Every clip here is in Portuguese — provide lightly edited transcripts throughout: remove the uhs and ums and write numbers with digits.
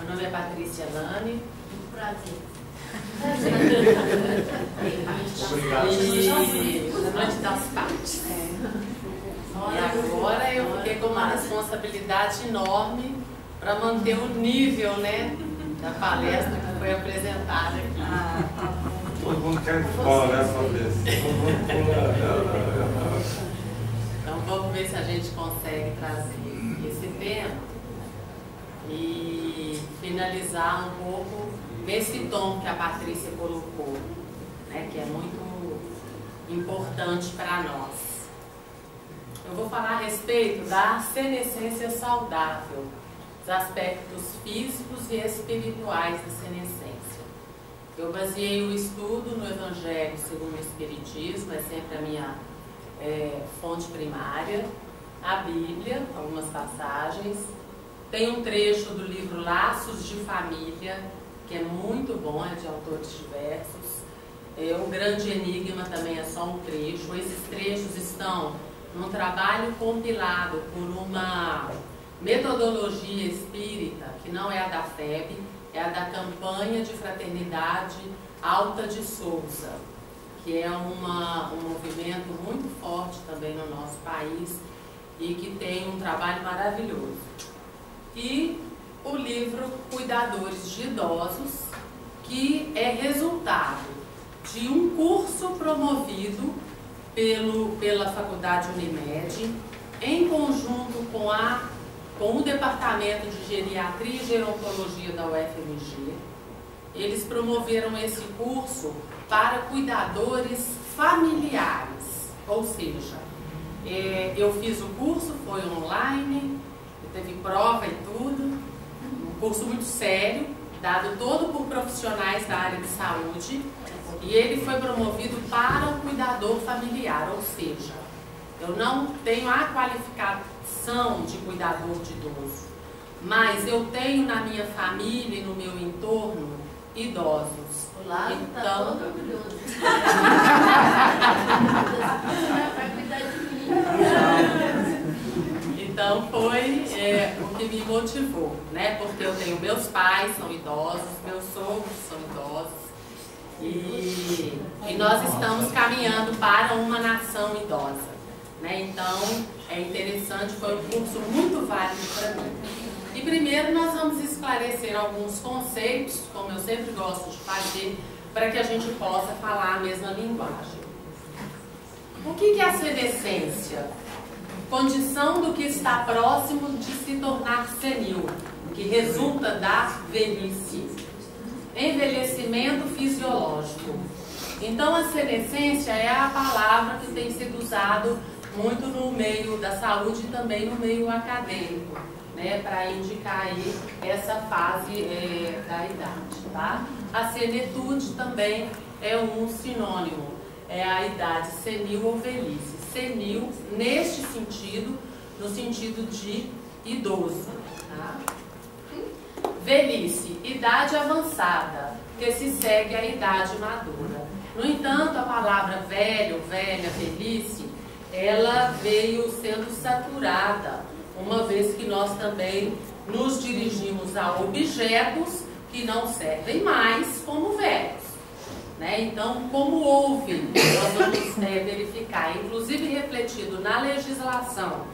Meu nome é Patrícia Lani. Prazer. Obrigado. E na noite das partes. E agora eu fiquei com uma responsabilidade enorme para manter o nível, né, da palestra que foi apresentada aqui. Todo mundo quer bola, né, Patrícia? Então vamos ver se a gente consegue trazer esse tema e finalizar um pouco nesse tom que a Patrícia colocou, né, que é muito importante para nós. Eu vou falar a respeito da senescência saudável, os aspectos físicos e espirituais da senescência. Eu baseei o estudo no Evangelho segundo o Espiritismo, é sempre a minha fonte primária, a Bíblia, algumas passagens. Tem um trecho do livro Laços de Família, que é muito bom, é de autores diversos. O Grande Enigma também é só um trecho. Esses trechos estão num trabalho compilado por uma metodologia espírita, que não é a da FEB, é a da Campanha de Fraternidade Alta de Souza, que é um movimento muito forte também no nosso país e que tem um trabalho maravilhoso. E o livro Cuidadores de Idosos, que é resultado de um curso promovido pela Faculdade Unimed, em conjunto com o Departamento de Geriatria e Gerontologia da UFMG. Eles promoveram esse curso para cuidadores familiares, ou seja, eu fiz o curso, foi online, teve prova e tudo, um curso muito sério, dado todo por profissionais da área de saúde, e ele foi promovido para o cuidador familiar, ou seja, eu não tenho a qualificação de cuidador de idoso, mas eu tenho na minha família e no meu entorno idosos. O Lázaro então, tá todo orgulhoso. Vai cuidar de mim. Então foi o que me motivou, né? Porque eu tenho meus pais, são idosos, meus sogros são idosos, e nós estamos caminhando para uma nação idosa, né? Então é interessante, foi um curso muito válido para mim. E primeiro nós vamos esclarecer alguns conceitos, como eu sempre gosto de fazer, para que a gente possa falar a mesma linguagem. O que é a senescência? Condição do que está próximo de se tornar senil, que resulta da velhice. Envelhecimento fisiológico. Então a senescência é a palavra que tem sido usada muito no meio da saúde e também no meio acadêmico, né, para indicar aí essa fase da idade, tá? A senitude também é um sinônimo, é a idade senil ou velhice. Senil, neste sentido, no sentido de idoso, tá? Velhice, idade avançada, que se segue à idade madura. No entanto, a palavra velho, velha, velhice, ela veio sendo saturada, uma vez que nós também nos dirigimos a objetos que não servem mais como velhos, né? Então, como houve, nós vamos verificar, inclusive refletido na legislação,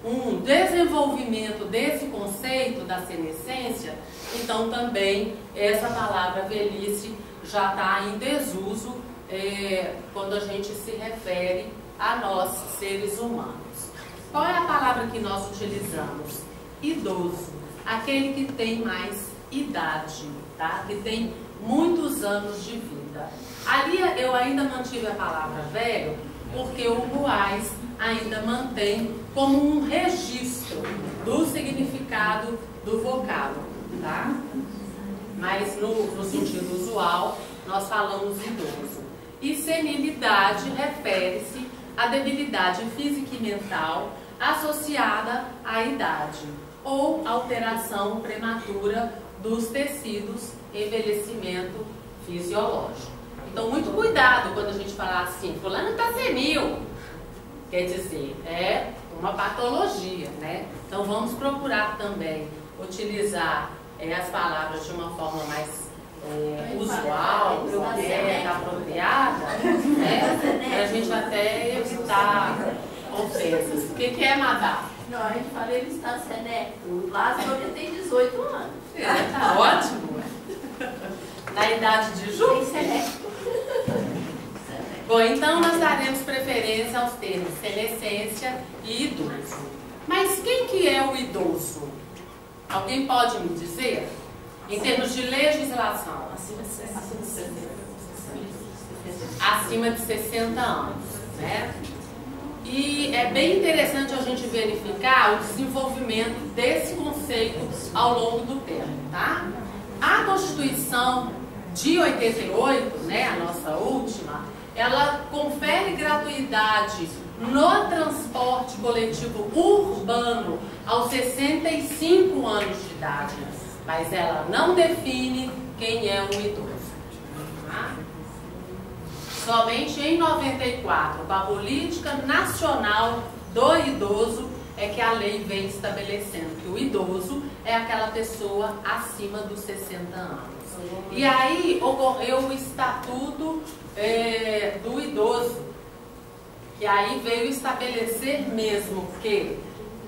um desenvolvimento desse conceito da senescência, então também essa palavra velhice já está em desuso quando a gente se refere a nós, seres humanos. Qual é a palavra que nós utilizamos? Idoso, aquele que tem mais idade, tá? Que tem muitos anos de vida. Ali eu ainda mantive a palavra velho, porque o Buais ainda mantém como um registro do significado do vocábulo, tá? Mas no sentido usual, nós falamos idoso. E senilidade refere-se à debilidade física e mental associada à idade ou alteração prematura dos tecidos, envelhecimento fisiológico. Então, muito cuidado quando a gente falar assim, fulano está senil. Quer dizer, é uma patologia, né? Então, vamos procurar também utilizar as palavras de uma forma mais usual, apropriada, né? Para a gente até evitar ofensas. O que é Madá? Não, a gente fala, ele está seneco. Lá ele tem 18 anos. Tá ótimo. Na idade de Ju? Tem seneco. Bom, então nós daremos preferência aos termos senescência e idoso. Mas quem que é o idoso? Alguém pode me dizer? Em termos de legislação. Acima de 60 anos, né? E é bem interessante a gente verificar o desenvolvimento desse conceito ao longo do tempo, tá? A Constituição de 88, né, a nossa última, ela confere gratuidade no transporte coletivo urbano aos 65 anos de idade, mas ela não define quem é um idoso. Tá? Somente em 94, com a Política Nacional do Idoso, é que a lei vem estabelecendo que o idoso é aquela pessoa acima dos 60 anos. E aí ocorreu o Estatuto do Idoso, que aí veio estabelecer mesmo que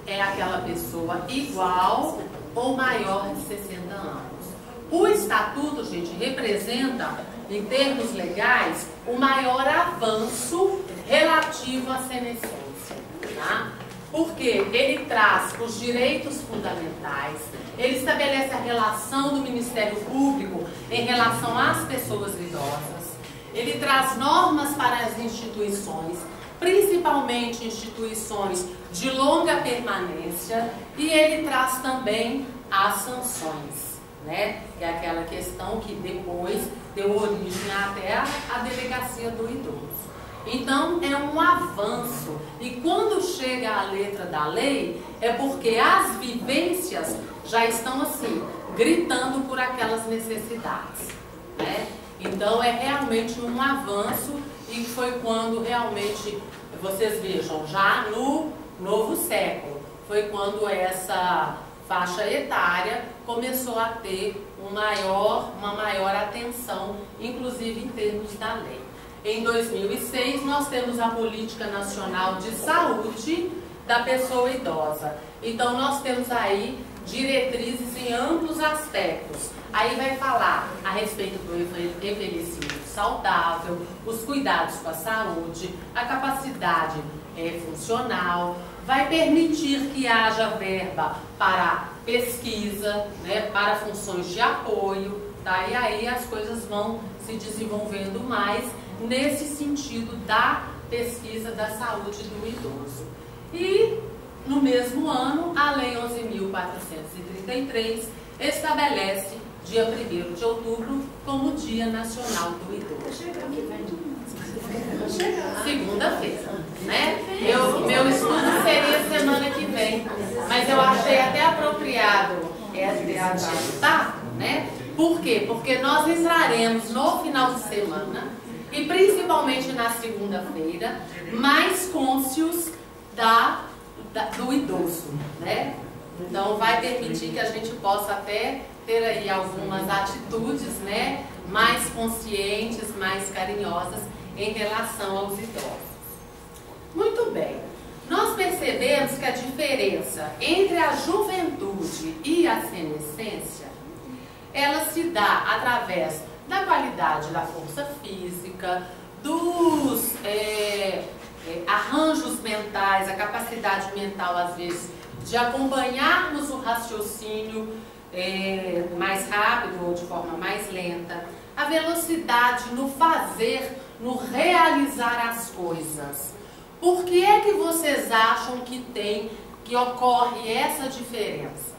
é aquela pessoa igual ou maior de 60 anos. O Estatuto, gente, representa, em termos legais, o maior avanço relativo à senescência, tá? Porque ele traz os direitos fundamentais, ele estabelece a relação do Ministério Público em relação às pessoas idosas, ele traz normas para as instituições, principalmente instituições de longa permanência, e ele traz também as sanções, né? Que é aquela questão que depois deu origem até a delegacia do idoso. Então é um avanço, e quando chega a letra da lei é porque as vivências já estão assim, gritando por aquelas necessidades, né? Então é realmente um avanço, e foi quando realmente, vocês vejam, já no novo século, foi quando essa faixa etária começou a ter uma maior atenção, inclusive em termos da lei. Em 2006, nós temos a Política Nacional de Saúde da Pessoa Idosa. Então, nós temos aí diretrizes em amplos aspectos. Aí vai falar a respeito do envelhecimento saudável, os cuidados com a saúde, a capacidade funcional, vai permitir que haja verba para pesquisa, né, para funções de apoio, tá? E aí as coisas vão se desenvolvendo mais nesse sentido da pesquisa da saúde do idoso. E no mesmo ano, a Lei 11.433 estabelece dia 1º de outubro como Dia Nacional do Idoso. Segunda-feira, né? Meu estudo seria semana que vem, mas eu achei até apropriado adiantar, né? Por quê? Porque nós entraremos no final de semana, e principalmente na segunda-feira, mais cônscios do idoso, né? Então vai permitir que a gente possa até ter aí algumas atitudes, né, mais conscientes, mais carinhosas em relação aos idosos. Muito bem. Nós percebemos que a diferença entre a juventude e a senescência, ela se dá através da qualidade da força física, dos arranjos mentais, a capacidade mental, às vezes, de acompanharmos o raciocínio mais rápido ou de forma mais lenta, a velocidade no fazer, no realizar as coisas. Por que é que vocês acham que ocorre essa diferença?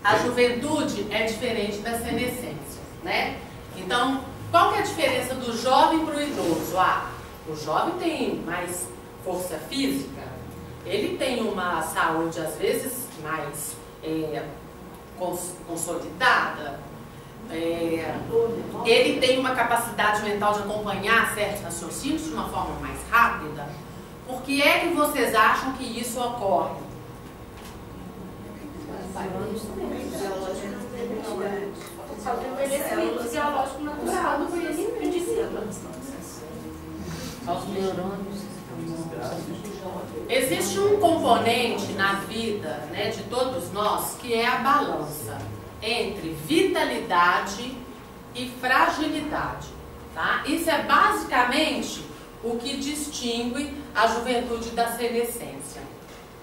A juventude é diferente da senescência, né? Então, qual que é a diferença do jovem para o idoso? O jovem tem mais força física, ele tem uma saúde, às vezes, mais consolidada, ele tem uma capacidade mental de acompanhar certos raciocínios de uma forma mais rápida. Por que é que vocês acham que isso ocorre? O envelhecimento fisiológico natural do indivíduo. Aos neurônios. Existe um componente na vida, né, de todos nós, que é a balança entre vitalidade e fragilidade, tá? Isso é basicamente o que distingue a juventude da senescência.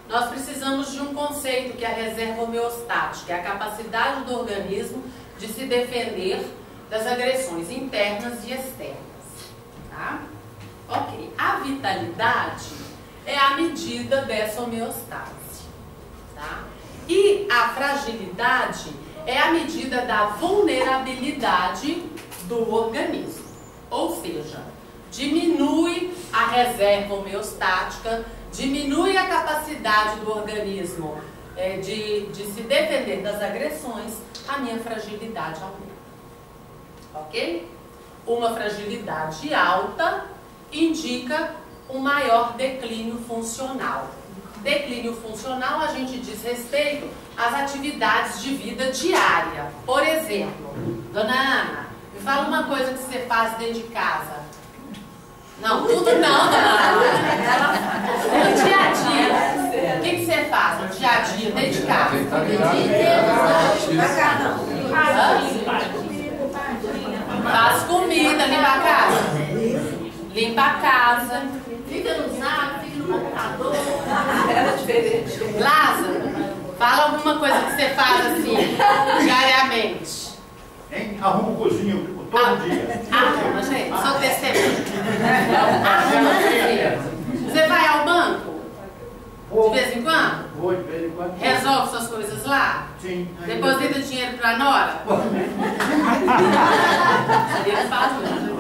Nós precisamos de um conceito que é a reserva homeostática, que é a capacidade do organismo de se defender das agressões internas e externas, tá? Ok, a vitalidade é a medida dessa homeostase, tá? E a fragilidade é a medida da vulnerabilidade do organismo, ou seja, diminui a reserva homeostática, diminui a capacidade do organismo de se defender das agressões, a minha fragilidade aumenta, ok? Uma fragilidade alta indica um maior declínio funcional. Declínio funcional, a gente diz respeito às atividades de vida diária. Por exemplo, dona Ana, me fala uma coisa que você faz dentro de casa. Não, tudo não, dona Ana. No dia a dia, o que você faz no dia a dia, dentro de casa? Faz comida, limpa a casa. Limpa a casa. Fica no zap, fica no computador. Era diferente. Lázaro, fala alguma coisa que você faz assim, diariamente. Hein? Arruma cozinha todo dia. Arruma, gente, sou testemunha. Arruma cozinha. Você vai ao banco? De vez em quando? Vou, de vez em quando. Resolve suas coisas lá? Sim. Deposita dinheiro pra Nora? Ele faz mesmo.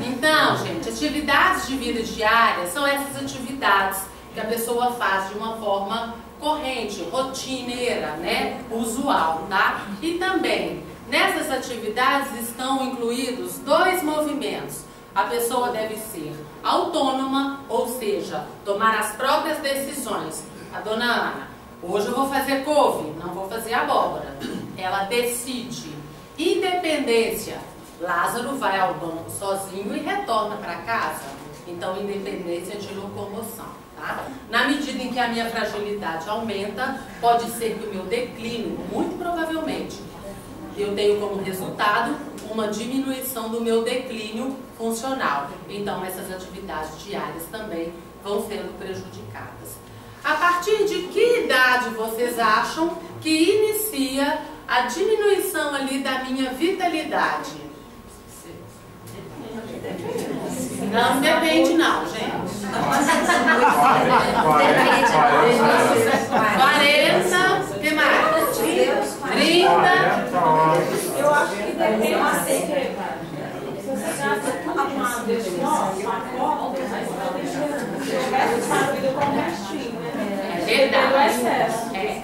Então, gente, atividades de vida diária são essas atividades que a pessoa faz de uma forma corrente, rotineira, né? Usual, tá? E também, nessas atividades estão incluídos 2 movimentos. A pessoa deve ser autônoma, ou seja, tomar as próprias decisões. A dona Ana, hoje eu vou fazer couve, não vou fazer abóbora. Ela decide. Independência. Lázaro vai ao banco sozinho e retorna para casa. Então, independência de locomoção, tá? Na medida em que a minha fragilidade aumenta, pode ser que o meu declínio, muito provavelmente, eu tenho como resultado uma diminuição do meu declínio funcional. Então, essas atividades diárias também vão sendo prejudicadas. A partir de que idade vocês acham que inicia a diminuição ali da minha vitalidade? Não depende não, gente. 40, o que mais? 30. Eu acho que depende se você gasta uma vez só, uma conta, aí você vai deixando. O resto faz a vida com o restinho, né? É verdade.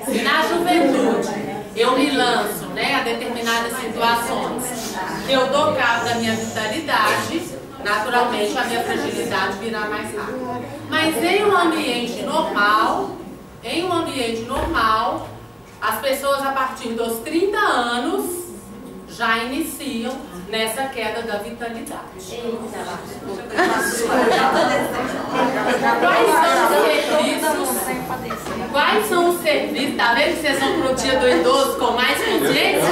Se na juventude eu me lanço, né, a determinadas situações, eu dou cabo da minha vitalidade, naturalmente a minha fragilidade virá mais rápido. Mas em um ambiente normal, as pessoas a partir dos 30 anos já iniciam nessa queda da vitalidade. Quais são os serviços? Tá vendo que vocês vão pro dia do idoso com mais consciência?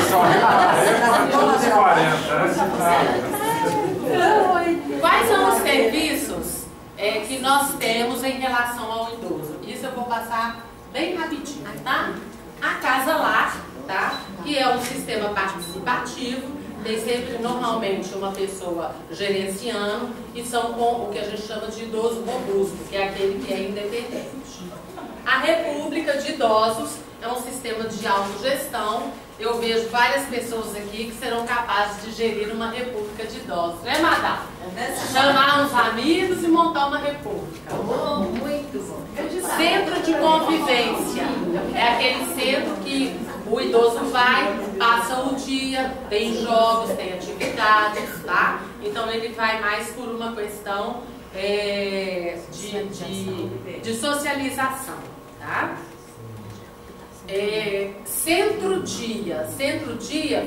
Quais são os serviços que nós temos em relação ao idoso? Isso eu vou passar bem rapidinho, tá? A Casa Lar, tá? Que é um sistema participativo, tem sempre normalmente uma pessoa gerenciando e são com o que a gente chama de idoso robusto, que é aquele que é independente. A República de Idosos é um sistema de autogestão. Eu vejo várias pessoas aqui que serão capazes de gerir uma república de idosos, né, madame? Chamar uns amigos e montar uma república. Muito bom. Centro de convivência. É aquele centro que o idoso vai, passa o dia, tem jogos, tem atividades, tá? então ele vai mais por uma questão de socialização, tá? Centro-dia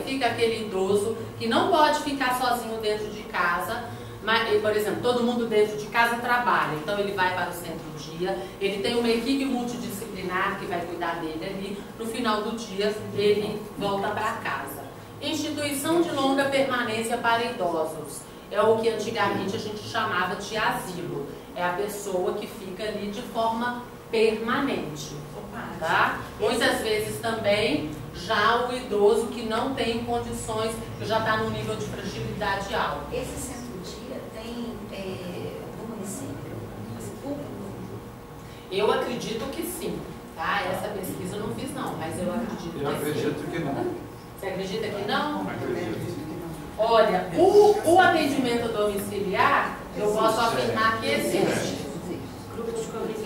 fica aquele idoso que não pode ficar sozinho dentro de casa, mas, por exemplo, todo mundo dentro de casa trabalha, então ele vai para o centro-dia, ele tem uma equipe multidisciplinar que vai cuidar dele ali, no final do dia ele volta para casa. Instituição de longa permanência para idosos, é o que antigamente a gente chamava de asilo, é a pessoa que fica ali de forma permanente. Tá? Muitas vezes também já o idoso que não tem condições, que já está num nível de fragilidade alto. Esse centro-dia tem do município? Público? Eu acredito que sim, tá? Essa pesquisa eu não fiz não, mas eu acredito Eu acredito que não. Você acredita que não? Acredito. Olha, o atendimento domiciliar, eu posso afirmar que existe.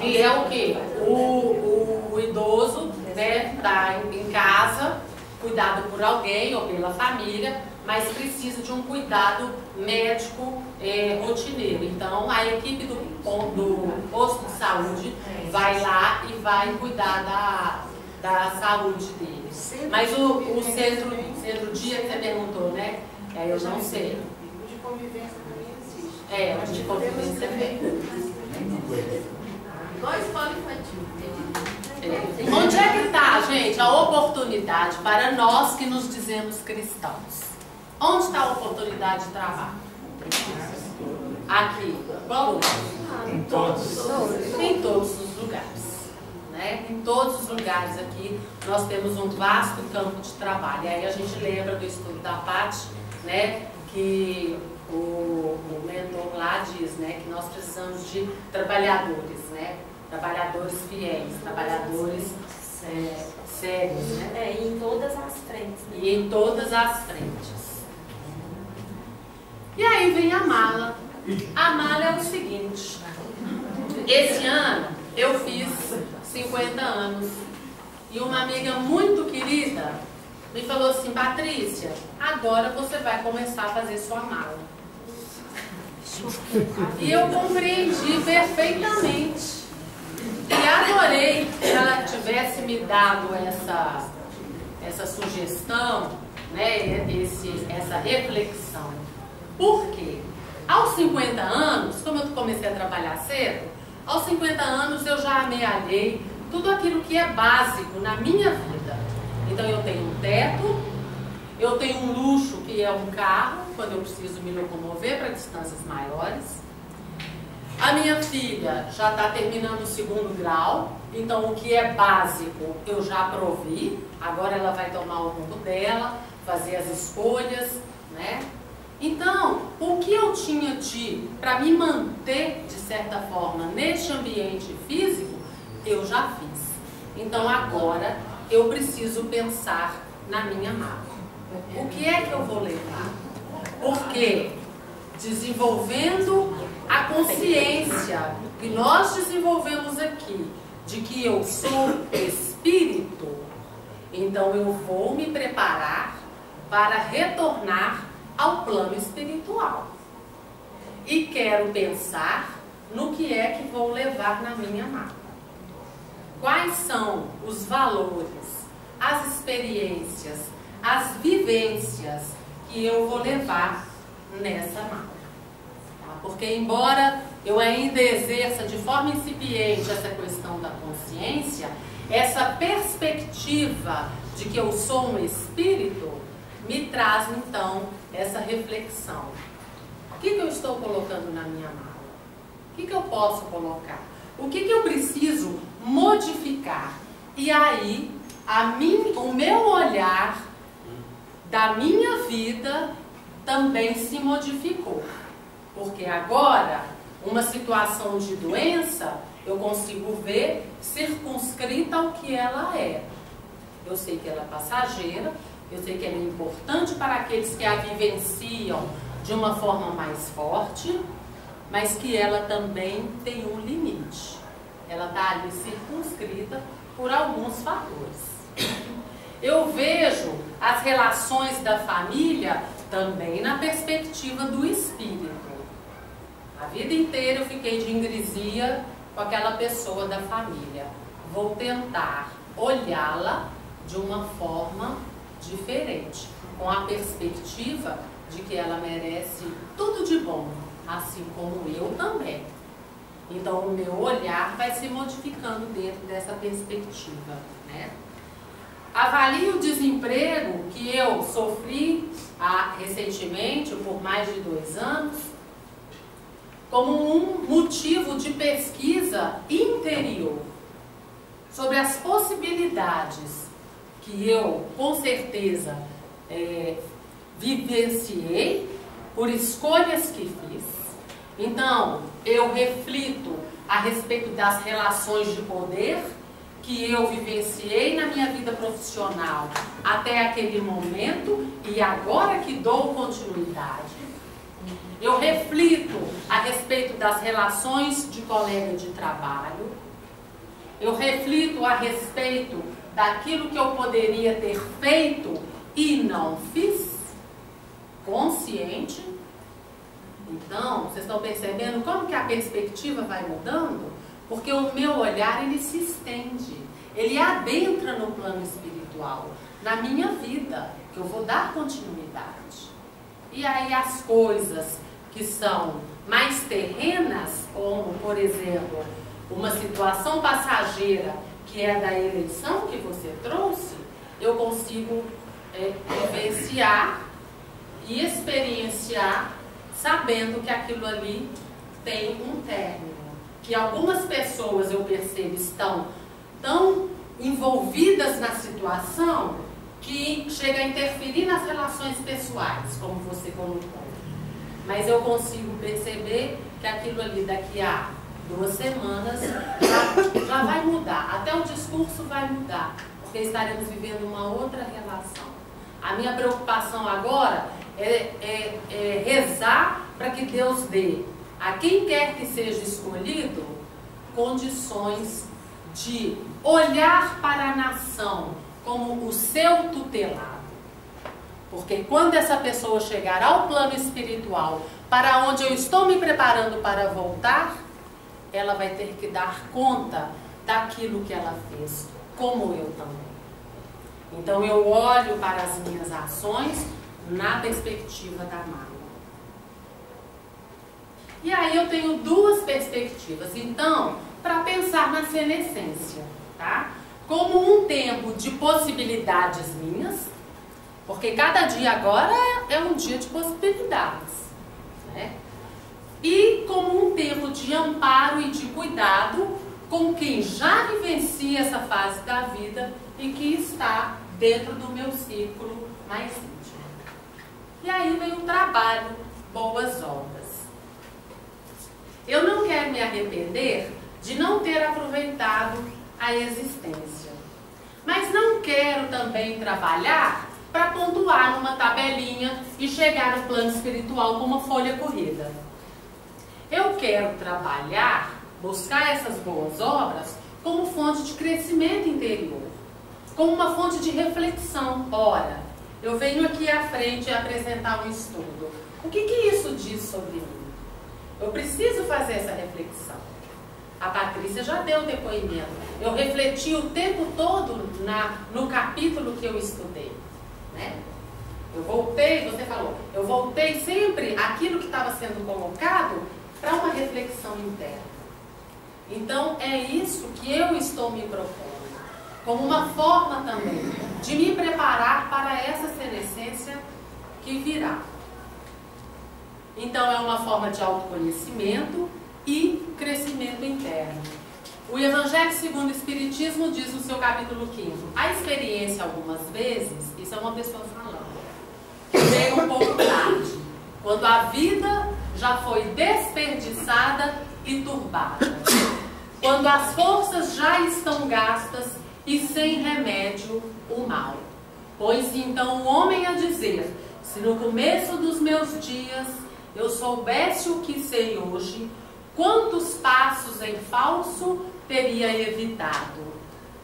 E é o quê? O idoso deve estar em casa, cuidado por alguém ou pela família, mas precisa de um cuidado médico rotineiro. Então, a equipe do posto de saúde vai lá e vai cuidar da saúde dele. Mas o centro-dia que você perguntou, né? Eu não sei. O de convivência também existe. O de convivência também. Igual a escola infantil. Onde é que está, gente, a oportunidade para nós que nos dizemos cristãos? Onde está a oportunidade de trabalho? Aqui. Qual lugar? Em todos. Em todos os lugares. Né? Em todos os lugares aqui nós temos um vasto campo de trabalho. E aí a gente lembra do estudo da Paty, né? Que o mentor lá diz, né, que nós precisamos de trabalhadores, né? Trabalhadores fiéis, trabalhadores sérios, né? E em todas as frentes. Né? E em todas as frentes. E aí vem a mala. A mala é o seguinte: esse ano eu fiz 50 anos e uma amiga muito querida me falou assim: Patrícia, agora você vai começar a fazer sua mala. E eu compreendi perfeitamente. E adorei que ela tivesse me dado essa sugestão, né, essa reflexão. Por quê? Aos 50 anos, como eu comecei a trabalhar cedo, aos 50 anos eu já amealhei tudo aquilo que é básico na minha vida. Então eu tenho um teto, eu tenho um luxo que é um carro, quando eu preciso me locomover para distâncias maiores. A minha filha já está terminando o 2º grau, então o que é básico eu já provi, agora ela vai tomar o rumo dela, fazer as escolhas, né? Então, o que eu tinha para me manter, de certa forma, neste ambiente físico, eu já fiz. Então agora eu preciso pensar na minha mala. O que é que eu vou levar? Porque desenvolvendo a consciência que nós desenvolvemos aqui, de que eu sou espírito, então eu vou me preparar para retornar ao plano espiritual. E quero pensar no que é que vou levar na minha mala. Quais são os valores, as experiências, as vivências que eu vou levar nessa mala. Tá? Porque embora eu ainda exerça de forma incipiente essa questão da consciência, essa perspectiva de que eu sou um espírito me traz então essa reflexão. O que eu estou colocando na minha mala? O que eu posso colocar? O que eu preciso modificar? E aí, o meu olhar da minha vida também se modificou. Porque agora, uma situação de doença, eu consigo ver circunscrita ao que ela é. Eu sei que ela é passageira, eu sei que ela é importante para aqueles que a vivenciam de uma forma mais forte, mas que ela também tem um limite. Ela está ali circunscrita por alguns fatores. Eu vejo as relações da família também na perspectiva do espírito. A vida inteira eu fiquei de ingresia com aquela pessoa da família. Vou tentar olhá-la de uma forma diferente, com a perspectiva de que ela merece tudo de bom, assim como eu também. Então o meu olhar vai se modificando dentro dessa perspectiva, né? Avalie o desemprego que eu sofri recentemente, por mais de 2 anos, como um motivo de pesquisa interior sobre as possibilidades que eu, com certeza, vivenciei por escolhas que fiz. Então, eu reflito a respeito das relações de poder que eu vivenciei na minha vida profissional até aquele momento e agora que dou continuidade. Eu reflito a respeito das relações de colega de trabalho. Eu reflito a respeito daquilo que eu poderia ter feito e não fiz, consciente. Então, vocês estão percebendo como que a perspectiva vai mudando? Porque o meu olhar, ele se estende, ele adentra no plano espiritual, na minha vida, que eu vou dar continuidade. E aí as coisas que são mais terrenas, como, por exemplo, uma situação passageira, que é da eleição que você trouxe, eu consigo vivenciar e experienciar, sabendo que aquilo ali tem um término. Que algumas pessoas, eu percebo, estão tão envolvidas na situação que chega a interferir nas relações pessoais, como você colocou. Mas eu consigo perceber que aquilo ali daqui a 2 semanas já vai mudar. Até o discurso vai mudar, porque estaremos vivendo uma outra relação. A minha preocupação agora é rezar para que Deus dê a quem quer que seja escolhido condições de olhar para a nação como o seu tutelado. Porque quando essa pessoa chegar ao plano espiritual, para onde eu estou me preparando para voltar, ela vai ter que dar conta daquilo que ela fez, como eu também. Então eu olho para as minhas ações na perspectiva da mágoa. E aí eu tenho 2 perspectivas, então, para pensar na senescência, tá? Como um tempo de possibilidades minhas, porque cada dia agora é um dia de possibilidades, né? E como um tempo de amparo e de cuidado com quem já vivencia essa fase da vida e que está dentro do meu círculo mais íntimo. E aí vem o trabalho, boas obras. Eu não quero me arrepender de não ter aproveitado a existência. Mas não quero também trabalhar para pontuar numa tabelinha e chegar no plano espiritual com uma folha corrida. Eu quero trabalhar, buscar essas boas obras como fonte de crescimento interior, como uma fonte de reflexão. Ora, eu venho aqui à frente apresentar um estudo. O que isso diz sobre mim? Eu preciso fazer essa reflexão. A Patrícia já deu o depoimento. Eu refleti o tempo todo no capítulo que eu estudei, né? Eu voltei, você falou, eu voltei sempre aquilo que estava sendo colocado para uma reflexão interna. Então é isso que eu estou me propondo, como uma forma também de me preparar para essa senescência que virá. Então é uma forma de autoconhecimento e crescimento interno. O Evangelho segundo o Espiritismo diz no seu capítulo 5, a experiência algumas vezes, isso é uma pessoa falando, veio um pouco tarde, quando a vida já foi desperdiçada e turbada, quando as forças já estão gastas e sem remédio o mal. Põe-se então o homem a dizer, se no começo dos meus dias eu soubesse o que sei hoje, quantos passos em falso teria evitado?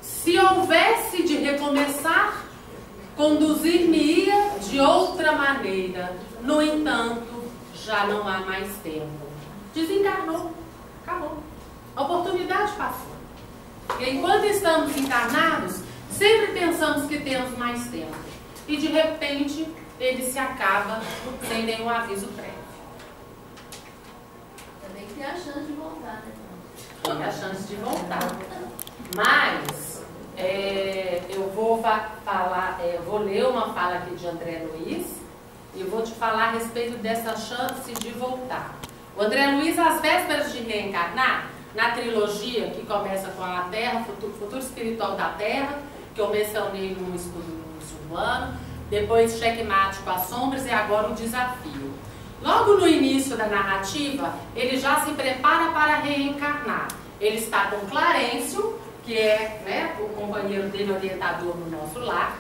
Se houvesse de recomeçar, conduzir-me-ia de outra maneira. No entanto, já não há mais tempo. Desencarnou. Acabou. A oportunidade passou. E enquanto estamos encarnados, sempre pensamos que temos mais tempo. E de repente, ele se acaba sem nenhum aviso prévio. Também tem a chance de voltar, né? Tem a chance de voltar. Mas, eu vou falar, vou ler uma fala aqui de André Luiz e vou te falar a respeito dessa chance de voltar. O André Luiz, às vésperas de reencarnar, na trilogia que começa com a Terra, Futuro Espiritual da Terra, que eu mencionei no estudo muçulmano, depois Checkmate com as Sombras e agora o Desafio. Logo no início da narrativa, ele já se prepara para reencarnar. Ele está com Clarencio, que é, né, o companheiro dele, orientador no nosso lar.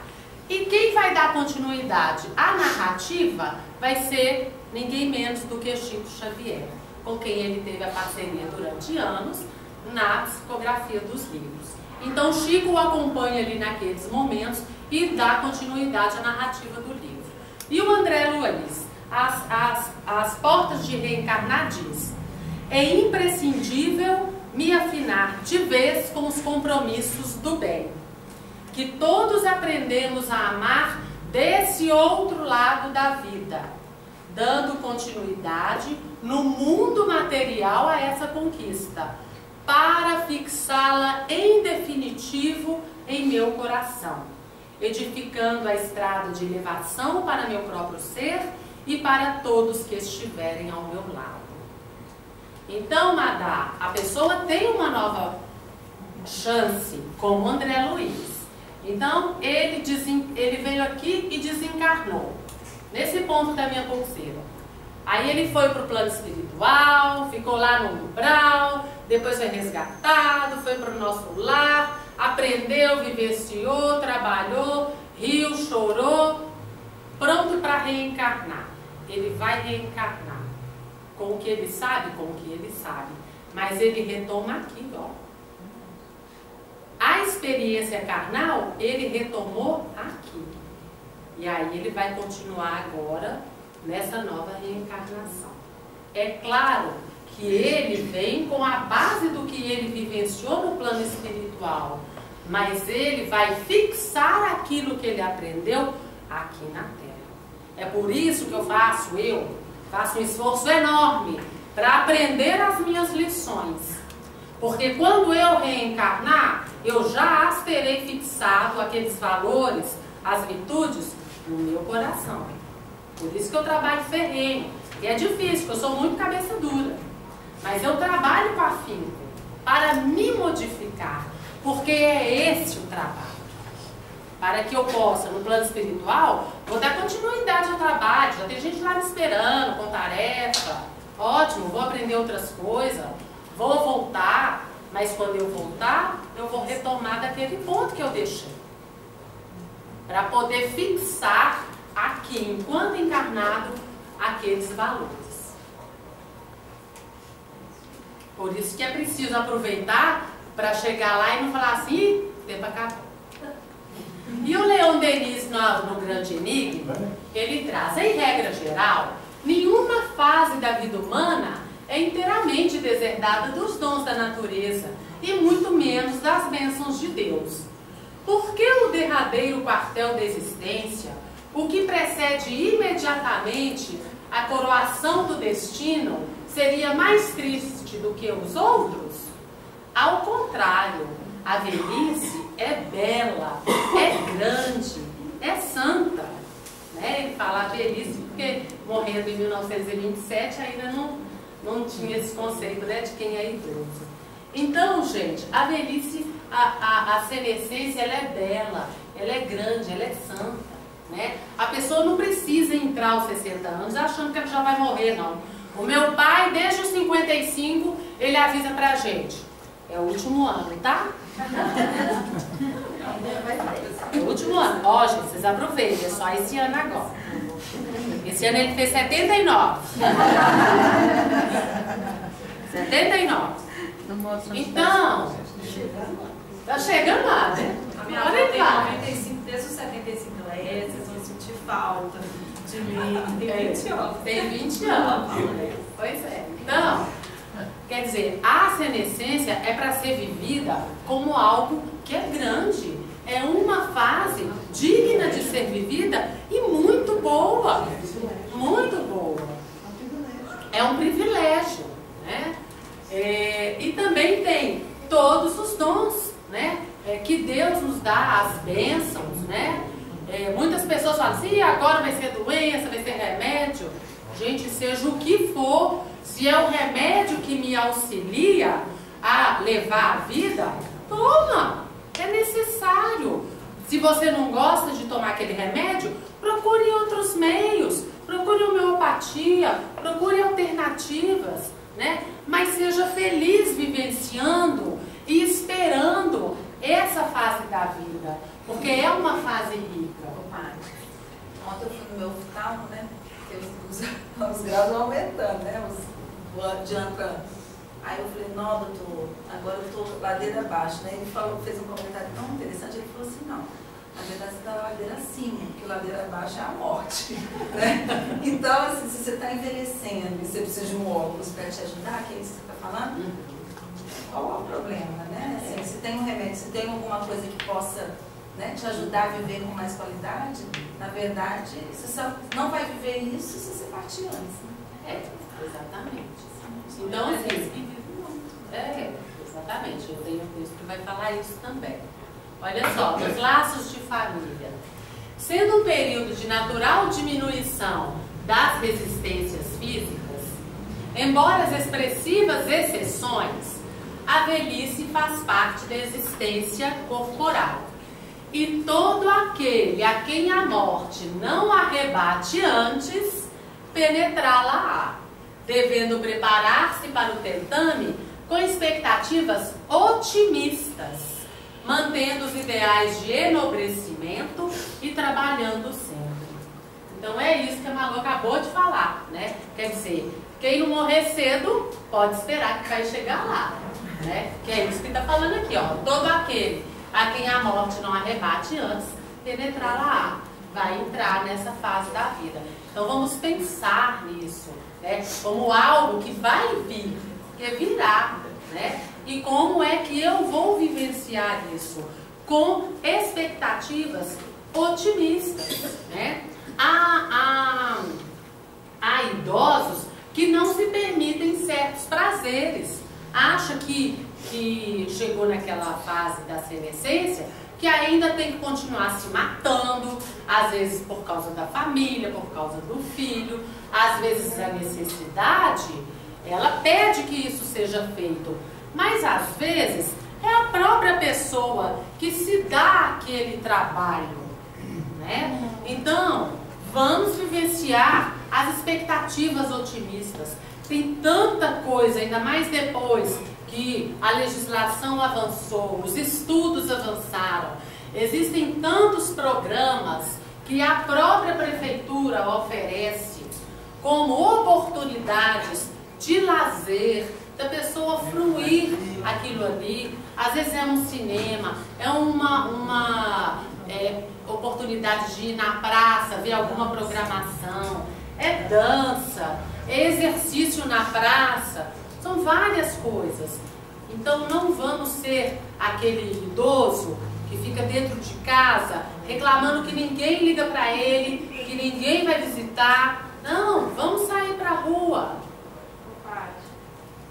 E quem vai dar continuidade à narrativa vai ser ninguém menos do que Chico Xavier, com quem ele teve a parceria durante anos na psicografia dos livros. Então Chico o acompanha ali naqueles momentos e dá continuidade à narrativa do livro. E o André Luiz, as portas de reencarnar diz: é imprescindível me afinar de vez com os compromissos do bem, que todos aprendemos a amar desse outro lado da vida, dando continuidade no mundo material a essa conquista, para fixá-la em definitivo em meu coração, edificando a estrada de elevação para meu próprio ser e para todos que estiverem ao meu lado. Então, Madá, a pessoa tem uma nova chance, como André Luiz. Então, ele veio aqui e desencarnou, nesse ponto da minha pulseira. Aí ele foi para o plano espiritual, ficou lá no umbral, depois foi resgatado, foi para o nosso lar, aprendeu, vivenciou, trabalhou, riu, chorou, pronto para reencarnar. Ele vai reencarnar com o que ele sabe, mas ele retoma aqui, ó. A experiência carnal, ele retomou aqui. E aí ele vai continuar agora nessa nova reencarnação. É claro que ele vem com a base do que ele vivenciou no plano espiritual, mas ele vai fixar aquilo que ele aprendeu aqui na Terra. É por isso que eu faço um esforço enorme para aprender as minhas lições. Porque quando eu reencarnar, eu já as terei fixado, aqueles valores, as virtudes, no meu coração. Por isso que eu trabalho ferrenho. E é difícil, porque eu sou muito cabeça dura. Mas eu trabalho com afinco para me modificar. Porque é esse o trabalho. Para que eu possa, no plano espiritual, vou dar continuidade ao trabalho. Já tem gente lá me esperando, com tarefa. Ótimo, vou aprender outras coisas. Vou voltar. Mas quando eu voltar, eu vou retomar daquele ponto que eu deixei. Para poder fixar aqui, enquanto encarnado, aqueles valores. Por isso que é preciso aproveitar para chegar lá e não falar assim, ih, tempo acabou. E o Leon Denis, no Grande Enigma, ele traz, em regra geral, nenhuma fase da vida humana é inteiramente deserdada dos dons da natureza e muito menos das bênçãos de Deus. Porque o derradeiro quartel da existência, o que precede imediatamente a coroação do destino, seria mais triste do que os outros? Ao contrário, a velhice é bela, é grande, é santa. Né? Ele fala a velhice porque morrendo em 1927 ainda não tinha esse conceito, né, de quem é idoso. Então, gente, a velhice, a senescência, ela é bela, ela é grande, ela é santa. Né? A pessoa não precisa entrar aos 60 anos achando que ela já vai morrer, não. O meu pai, desde os 55, ele avisa pra gente: é o último ano, tá? É o último ano. Ó, gente, vocês aproveitem, é só esse ano agora. Esse ano ele fez 79. 79. Então, tá chegando lá, né? A minha avó tem 95, desde os 75 ela palestras, vocês vão sentir falta de mim. Tem 20 anos. Tem 20 anos. Pois é. Então, quer dizer, a senescência é para ser vivida como algo que é grande. É uma fase digna de ser vivida e muito boa. Muito boa. É um privilégio, né? E também tem todos os dons, né? Que Deus nos dá, as bênçãos, né? Muitas pessoas falam assim, agora vai ser doença, vai ser remédio. Gente, seja o que for, se é o remédio que me auxilia a levar a vida, toma, é necessário. Se você não gosta de tomar aquele remédio, procure outros meios, procure homeopatia, procure alternativas, né? Mas seja feliz vivenciando e esperando essa fase da vida, porque é uma fase rica. Ontem eu fui no meu oftalmo, né? Os graus vão aumentando, né? Adiantando. Aí eu falei, não, doutor, agora eu tô ladeira abaixo, né? Ele fez um comentário tão interessante, ele falou assim, não, na verdade você está ladeira acima, porque ladeira abaixo é a morte, né? Então, assim, se você está envelhecendo e você precisa de um óculos para te ajudar, que é isso que você está falando, qual é o problema, né? Assim, se tem um remédio, se tem alguma coisa que possa, né, te ajudar a viver com mais qualidade, na verdade, você só não vai viver isso se você partir antes, né? Exatamente. Então, assim, exatamente, eu tenho um texto que vai falar isso também. Olha só, nos laços de família. Sendo um período de natural diminuição das resistências físicas, embora as expressivas exceções, a velhice faz parte da existência corporal. E todo aquele a quem a morte não arrebate antes, penetrá-la-á, devendo preparar-se para o tentame com expectativas otimistas, mantendo os ideais de enobrecimento e trabalhando sempre. Então é isso que a Malu acabou de falar, né? Quer dizer, quem não morrer cedo pode esperar que vai chegar lá, né? Que é isso que está falando aqui, ó. Todo aquele a quem a morte não arrebate antes, penetrá-la-á, vai entrar nessa fase da vida. Então vamos pensar nisso, né? Como algo que vai vir, que virá, né? E como é que eu vou vivenciar isso? Com expectativas otimistas, né? Há idosos que não se permitem certos prazeres. Acha que chegou naquela fase da senescência, que ainda tem que continuar se matando, às vezes por causa da família, por causa do filho, às vezes a necessidade, ela pede que isso seja feito, mas às vezes é a própria pessoa que se dá aquele trabalho, né? Então, vamos vivenciar as expectativas otimistas. Tem tanta coisa, ainda mais depois que a legislação avançou, os estudos avançaram, existem tantos programas que a própria prefeitura oferece como oportunidades de lazer, da pessoa fruir aquilo ali. Às vezes é um cinema, é uma oportunidade de ir na praça, ver alguma programação, é dança, é exercício na praça, são várias coisas. Então não vamos ser aquele idoso que fica dentro de casa reclamando que ninguém liga para ele, que ninguém vai visitar. Não, vamos sair para a rua. Paty,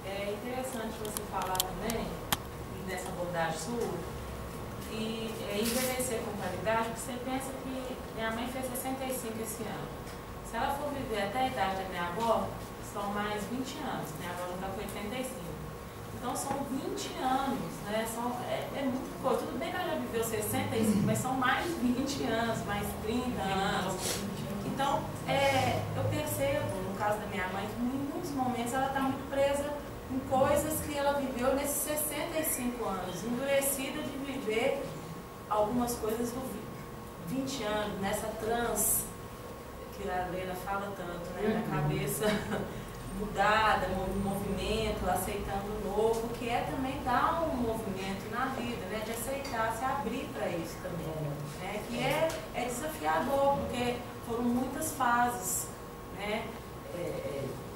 é interessante você falar também, nessa abordagem sua, que envelhecer com qualidade, porque você pensa que minha mãe fez 65 esse ano. Se ela for viver até a idade da minha avó, são mais 20 anos. Minha avó já está com 85. Então são 20 anos, né? É muito coisa. Tudo bem que ela já viveu 65, mas são mais 20 anos, mais 30 anos. Então, eu percebo, no caso da minha mãe, que em muitos momentos ela está muito presa em coisas que ela viveu nesses 65 anos, endurecida de viver algumas coisas do 20 anos, nessa trans, que a Helena fala tanto, né? Na cabeça mudada, movimento, aceitando o novo, que é também dar um movimento. momento na vida, né, de aceitar, se abrir para isso também, né, que é desafiador, porque foram muitas fases, né,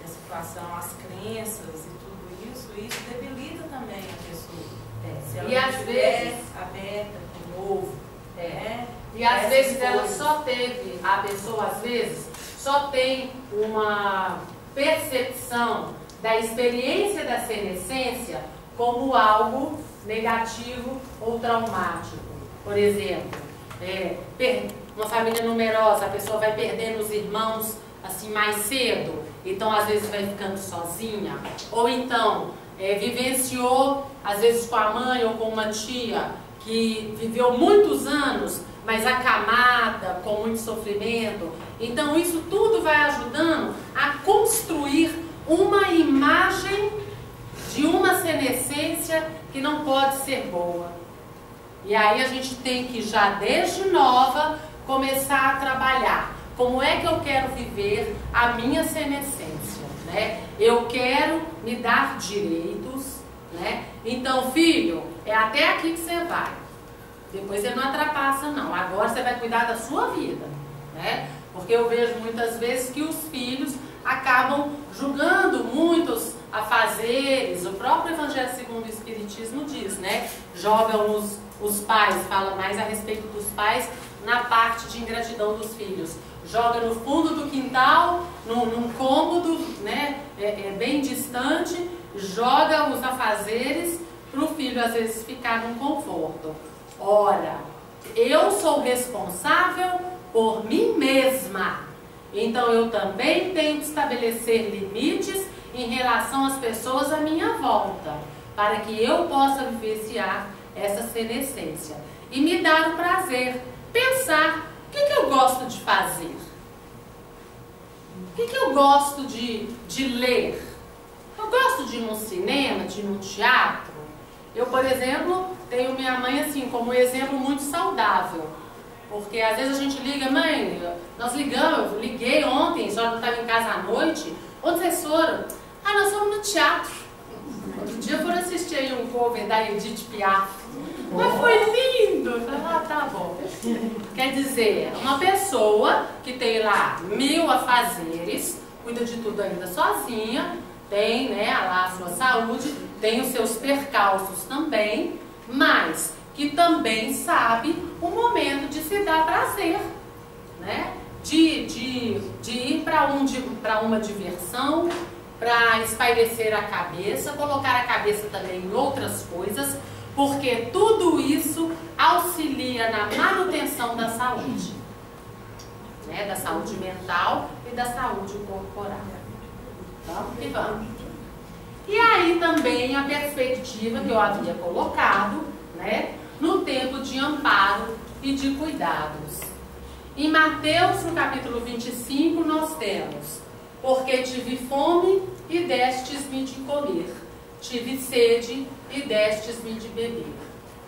da situação, as crenças e tudo isso debilita também a pessoa. Se ela E às vezes aberta para o novo, né? E às vezes ela só teve, a pessoa às vezes só tem uma percepção da experiência da senescência como algo negativo ou traumático. Por exemplo, uma família numerosa, a pessoa vai perdendo os irmãos assim mais cedo, então às vezes vai ficando sozinha, ou então vivenciou às vezes com a mãe ou com uma tia que viveu muitos anos, mas acamada, com muito sofrimento. Então isso tudo vai ajudando a construir uma imagem de uma senescência que não pode ser boa. E aí a gente tem que já desde nova começar a trabalhar. Como é que eu quero viver a minha senescência, né? Eu quero me dar direitos, né? Então, filho, é até aqui que você vai. Depois você não atrapassa, não. Agora você vai cuidar da sua vida, né? Porque eu vejo muitas vezes que os filhos acabam julgando muitos afazeres. O próprio Evangelho segundo o Espiritismo diz, né? Jogam os pais, fala mais a respeito dos pais na parte de ingratidão dos filhos. Joga no fundo do quintal, num cômodo, né? Bem distante, joga os afazeres para o filho às vezes ficar num conforto. Ora, eu sou responsável por mim mesma. Então eu também tenho que estabelecer limites em relação às pessoas à minha volta, para que eu possa vivenciar essa senescência e me dar o prazer, pensar o que eu gosto de fazer, o que eu gosto de ler. Eu gosto de ir no cinema, de ir no teatro. Eu, por exemplo, tenho minha mãe assim como um exemplo muito saudável. Porque às vezes a gente liga, mãe, nós ligamos, eu liguei ontem, a senhora não estava em casa à noite. Onde vocês foram? Ah, nós fomos no teatro. Outro dia foram assistir aí um cover da Edith Piaf. Mas foi lindo! Eu falei, ah, tá bom. Quer dizer, uma pessoa que tem lá 1000 afazeres, cuida de tudo ainda sozinha, tem, né, lá a sua saúde, tem os seus percalços também, mas que também sabe o momento de se dar prazer, né? De ir para uma diversão, para espairecer a cabeça, colocar a cabeça também em outras coisas, porque tudo isso auxilia na manutenção da saúde, né? Da saúde mental e da saúde corporal. Vamos que vamos. E aí também a perspectiva que eu havia colocado, né? No tempo de amparo e de cuidados. Em Mateus, no capítulo 25, nós temos: porque tive fome e destes-me de comer, tive sede e destes-me de beber,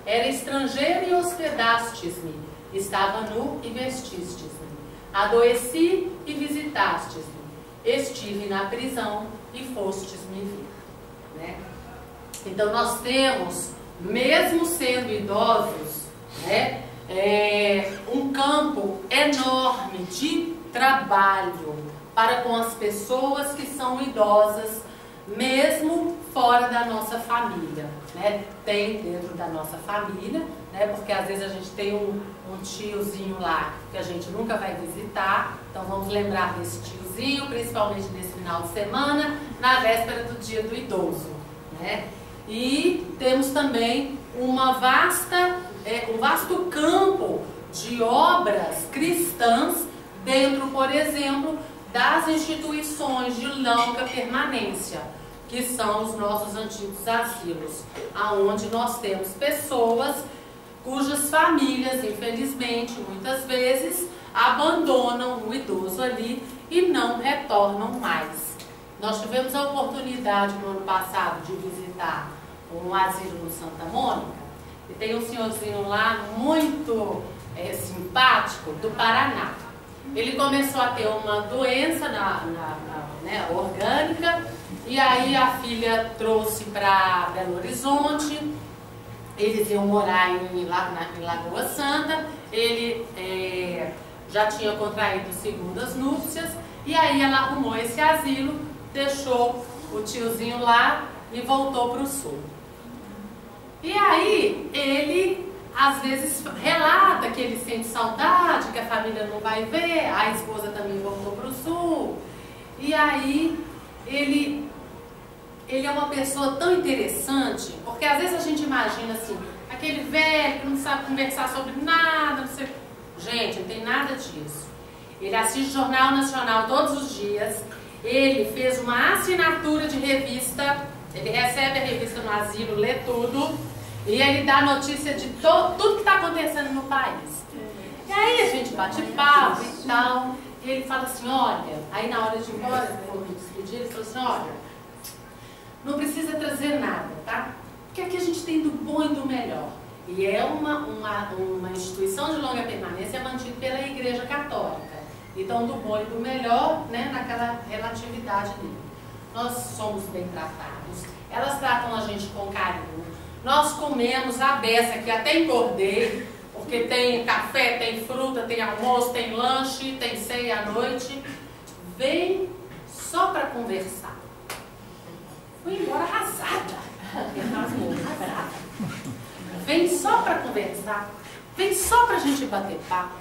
era estrangeiro e hospedastes-me, estava nu e vestistes-me, adoeci e visitastes-me, estive na prisão e fostes-me ver, né? Então nós temos, mesmo sendo idosos, né, um campo enorme de trabalho para com as pessoas que são idosas, mesmo fora da nossa família, né? Tem dentro da nossa família, né? Porque às vezes a gente tem um tiozinho lá que a gente nunca vai visitar, então vamos lembrar desse tiozinho, principalmente nesse final de semana, na véspera do dia do idoso, né? E temos também um vasto campo de obras cristãs dentro, por exemplo, das instituições de longa permanência, que são os nossos antigos asilos, aonde nós temos pessoas cujas famílias, infelizmente, muitas vezes, abandonam o idoso ali e não retornam mais. Nós tivemos a oportunidade no ano passado de visitar um asilo no Santa Mônica, e tem um senhorzinho lá muito simpático, do Paraná. Ele começou a ter uma doença né, orgânica, e aí a filha trouxe para Belo Horizonte, eles iam morar em Lagoa Santa, ele já tinha contraído segundas núpcias, e aí ela arrumou esse asilo, deixou o tiozinho lá e voltou para o sul. E aí ele às vezes relata que ele sente saudade, que a família não vai ver, a esposa também voltou para o sul. E aí ele é uma pessoa tão interessante, porque às vezes a gente imagina assim, aquele velho que não sabe conversar sobre nada, não sei. Gente, não tem nada disso. Ele assiste Jornal Nacional todos os dias, ele fez uma assinatura de revista, ele recebe a revista no asilo, lê tudo, e ele dá notícia de tudo que está acontecendo no país. E aí a gente bate papo e tal, e ele fala assim, olha, aí na hora de ir embora, eu vou me despedir, ele falou assim, olha, não precisa trazer nada, tá? Porque aqui a gente tem do bom e do melhor. E é uma instituição de longa permanência mantida pela Igreja Católica. Então, do bom e do melhor, né, naquela relatividade dele. Nós somos bem tratados, elas tratam a gente com carinho. Nós comemos a beça, que até engordei, porque tem café, tem fruta, tem almoço, tem lanche, tem ceia à noite. Vem só para conversar. Fui embora arrasada. Vem só para conversar, vem só para a gente bater papo.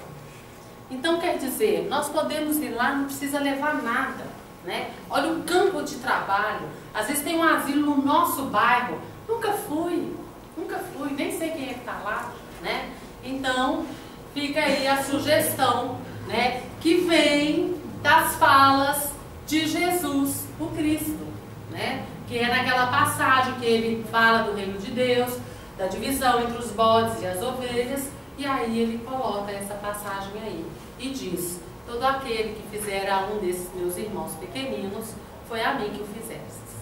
Então quer dizer, nós podemos ir lá, não precisa levar nada, né? Olha o campo de trabalho, às vezes tem um asilo no nosso bairro, nunca fui, nem sei quem é que está lá, né? Então fica aí a sugestão, né? Que vem das falas de Jesus, o Cristo, né? Que é naquela passagem que ele fala do reino de Deus, da divisão entre os bodes e as ovelhas, e aí ele coloca essa passagem aí e diz, todo aquele que fizer a um desses meus irmãos pequeninos, foi a mim que o fizestes.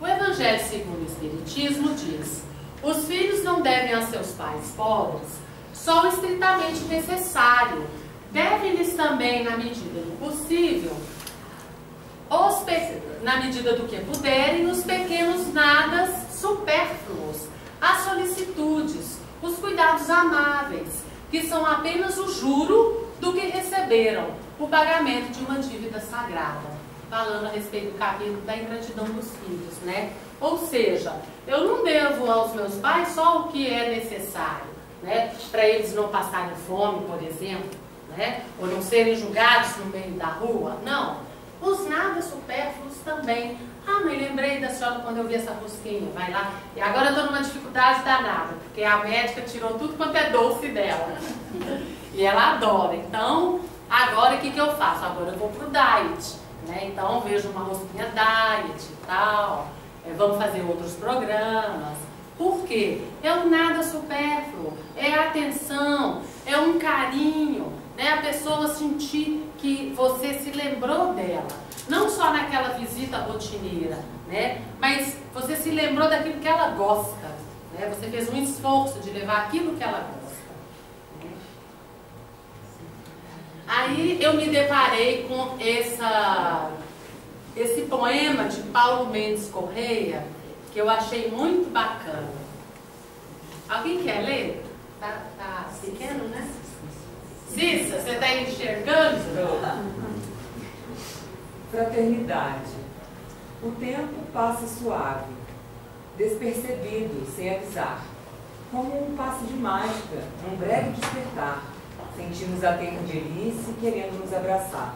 O Evangelho segundo o Espiritismo diz, os filhos não devem a seus pais pobres só o estritamente necessário, devem-lhes também, na medida do possível, na medida do que puderem, os pequenos nadas supérfluos, as solicitudes, os cuidados amáveis, que são apenas o juro do que receberam, o pagamento de uma dívida sagrada, falando a respeito do capítulo da ingratidão dos filhos, né? Ou seja, eu não devo aos meus pais só o que é necessário, né? Para eles não passarem fome, por exemplo, né? Ou não serem julgados no meio da rua, não. Os nada supérfluos também. Ah, mãe, lembrei da senhora quando eu vi essa rosquinha, vai lá. E agora eu estou numa dificuldade danada, porque a médica tirou tudo quanto é doce dela. E ela adora. Então, agora o que eu faço? Agora eu vou pro diet, né? Então, vejo uma rosquinha diet e tal. Vamos fazer outros programas. Por quê? É um nada supérfluo, é atenção, é um carinho, né? A pessoa sentir que você se lembrou dela, não só naquela visita rotineira, né? Mas você se lembrou daquilo que ela gosta, né? Você fez um esforço de levar aquilo que ela gosta, né? Aí eu me deparei com esse poema de Paulo Mendes Correia, que eu achei muito bacana. Alguém quer ler? Tá pequeno, né? Cissa, você está enxergando? Fraternidade. O tempo passa suave, despercebido, sem avisar. Como um passe de mágica, um breve despertar. Sentimos a tempo de velhice querendo nos abraçar.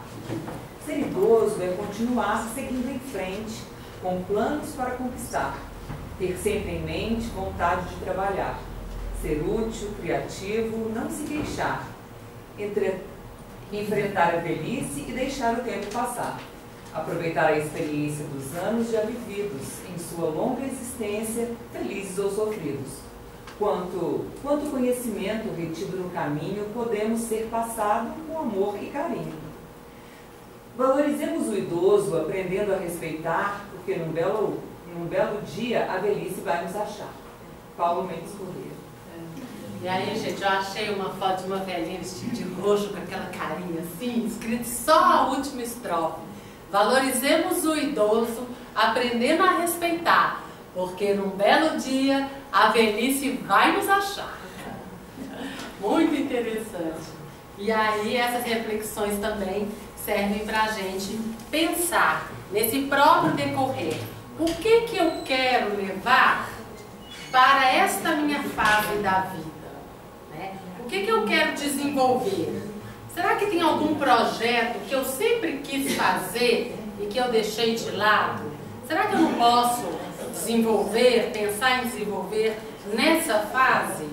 Ser idoso é continuar seguindo em frente, com planos para conquistar. Ter sempre em mente vontade de trabalhar. Ser útil, criativo, não se queixar. Enfrentar a velhice e deixar o tempo passar. Aproveitar a experiência dos anos já vividos, em sua longa existência, felizes ou sofridos. Quanto conhecimento retido no caminho podemos ser passado com amor e carinho. Valorizemos o idoso, aprendendo a respeitar, porque num belo dia a velhice vai nos achar. Paulo Mendes Correia. E aí, gente, eu achei uma foto de uma velhinha vestida de roxo, com aquela carinha assim, escrito só a última estrofe. Valorizemos o idoso, aprendendo a respeitar, porque num belo dia a velhice vai nos achar. Muito interessante. E aí essas reflexões também servem para a gente pensar nesse próprio decorrer. O que eu quero levar para esta minha fase da vida? Né? O que eu quero desenvolver? Será que tem algum projeto que eu sempre quis fazer e que eu deixei de lado? Será que eu não posso desenvolver, pensar em desenvolver nessa fase?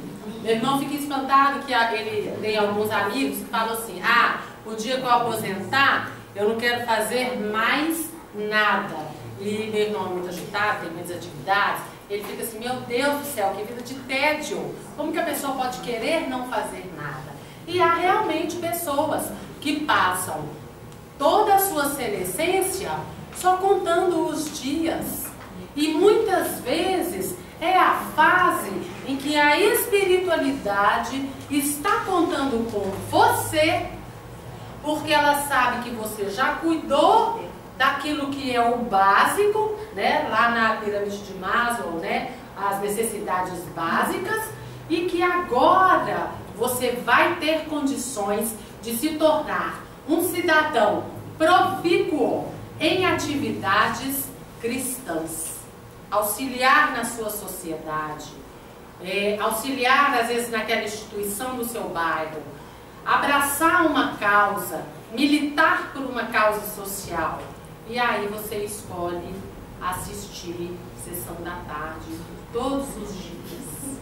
Meu irmão fica espantado que ele tem alguns amigos que falam assim: ah, o dia que eu aposentar, eu não quero fazer mais nada. E meu irmão é muito agitado, tem muitas atividades. Ele fica assim: meu Deus do céu, que vida de tédio. Como que a pessoa pode querer não fazer nada? E há realmente pessoas que passam toda a sua senescência só contando os dias. E muitas vezes é a fase em que a espiritualidade está contando com você, porque ela sabe que você já cuidou daquilo que é o básico, né, lá na pirâmide de Maslow, né, as necessidades básicas, e que agora você vai ter condições de se tornar um cidadão profícuo em atividades cristãs, auxiliar na sua sociedade, auxiliar às vezes naquela instituição do seu bairro, abraçar uma causa, militar por uma causa social. E aí você escolhe assistir sessão da tarde todos os dias.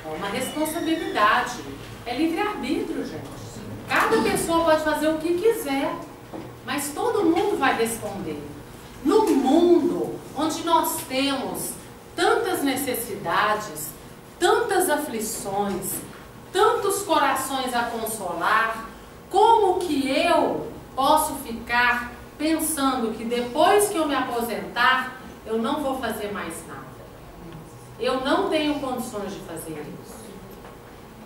É uma responsabilidade, é livre-arbítrio, gente. Cada pessoa pode fazer o que quiser, mas todo mundo vai responder. No mundo onde nós temos tantas necessidades, tantas aflições, tantos corações a consolar, como que eu posso ficar pensando que depois que eu me aposentar, eu não vou fazer mais nada? Eu não tenho condições de fazer isso.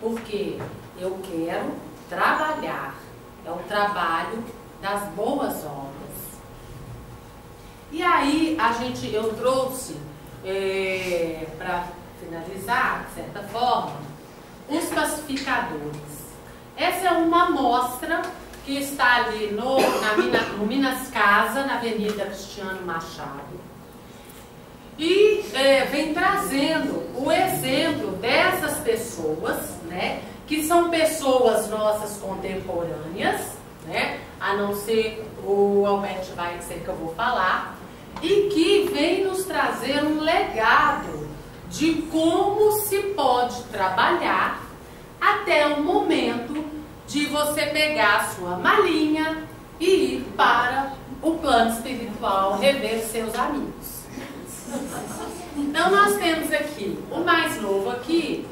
Porque eu quero trabalhar. É o trabalho das boas obras. E aí eu trouxe, para finalizar, de certa forma, os pacificadores. Essa é uma amostra que está ali no Minas Casa, na Avenida Cristiano Machado. E vem trazendo o exemplo dessas pessoas, né, que são pessoas nossas contemporâneas, né, a não ser o Albert Schweitzer que eu vou falar, e que vem nos trazer um legado de como se pode trabalhar até o momento de você pegar a sua malinha e ir para o plano espiritual, rever seus amigos. Então nós temos aqui o mais novo aqui.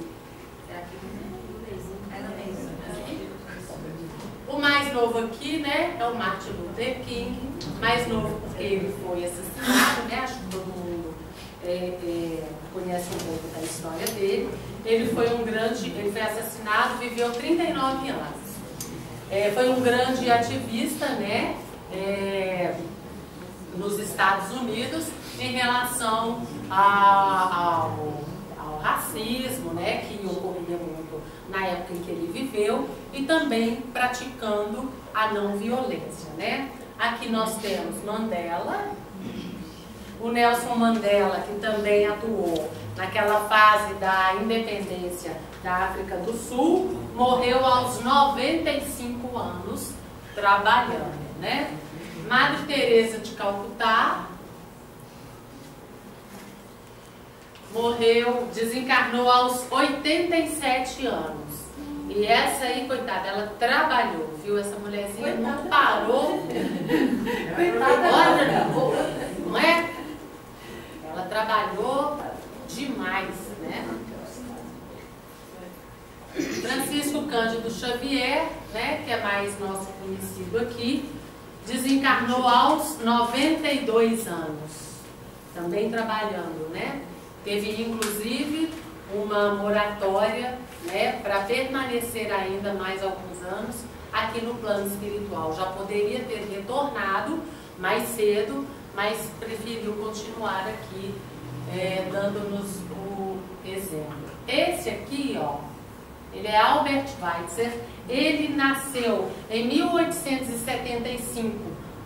O mais novo aqui, né, é o Martin Luther King. Mais novo porque ele foi assassinado, né? Acho que todo mundo conhece um pouco da história dele. Ele foi assassinado, viveu 39 anos. Foi um grande ativista, né, nos Estados Unidos em relação ao racismo, né, que ocorria muito na época em que ele viveu, e também praticando a não violência, né? Aqui nós temos Mandela, o Nelson Mandela, que também atuou naquela fase da independência da África do Sul, morreu aos 95 anos trabalhando, né? Madre Teresa de Calcutá desencarnou aos 87 anos. E essa aí, coitada, ela trabalhou, viu? Essa mulherzinha não parou. Olha, não é? Ela trabalhou demais, né? Francisco Cândido Xavier, né, que é mais nosso conhecido aqui, desencarnou aos 92 anos, também trabalhando, né? Teve inclusive uma moratória, né, para permanecer ainda mais alguns anos aqui no plano espiritual. Já poderia ter retornado mais cedo, mas preferiu continuar aqui dando-nos o exemplo. Esse aqui, ó, ele é Albert Schweitzer. Ele nasceu em 1875,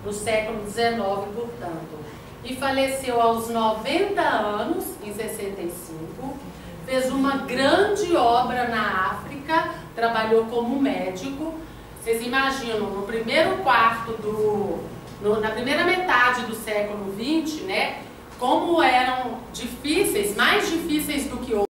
no século XIX, portanto, e faleceu aos 90 anos, em 65. Fez uma grande obra na África, trabalhou como médico. Vocês imaginam, no primeiro quarto na primeira metade do século XX, né, como eram difíceis, mais difíceis do que